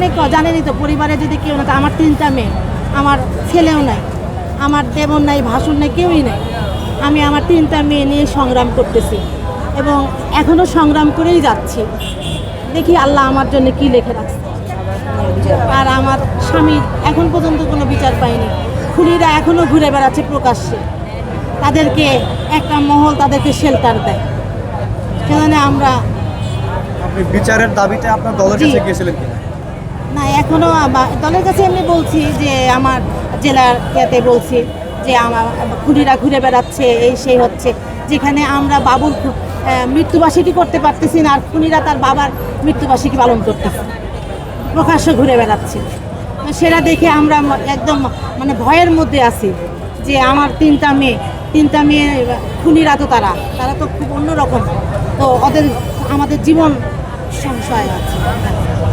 অনেক জানেনই তো, পরিবারে যদি কেউ না, আমার 3টা মেয়ে, আমার ছেলেও নাই, আমার দেবর নাই, ভাসুর নাই, কেউই নাই। আমি আমার 3টা মেয়ে নিয়ে সংগ্রাম করতেছি এবং এখনও সংগ্রাম করেই যাচ্ছি। দেখি আল্লাহ আমার জন্য কি লিখে রাখছে। আর আমার স্বামীর এখন পর্যন্ত কোনো বিচার পাইনি। খুনিরা এখনও ঘুরে বেড়াচ্ছে প্রকাশ্যে, তাদেরকে একটা মহল তাদেরকে শেল্টার দেয়। সেখানে আমরা আপনি বিচারের দাবিতে আপনার দলের কাছে গিয়েছিলেন কিনা? না, এখনও দলের কাছে এমনি বলছি যে আমার জেলার ইয়াতে বলছি যে আমার খুনিরা ঘুরে বেড়াচ্ছে, এই সেই হচ্ছে, যেখানে আমরা বাবুর মৃত্যুবার্ষিকী করতে পারতেছি না, আর খুনিরা তার বাবার মৃত্যুবার্ষিকী পালন করতেছে, প্রকাশ্যে ঘুরে বেড়াচ্ছে। সেটা দেখে আমরা একদম মানে ভয়ের মধ্যে আছি যে আমার 3টা মেয়ে খুনিরা তো তারা তো খুব অন্যরকম, তো আমাদের জীবন সংশয় আছে।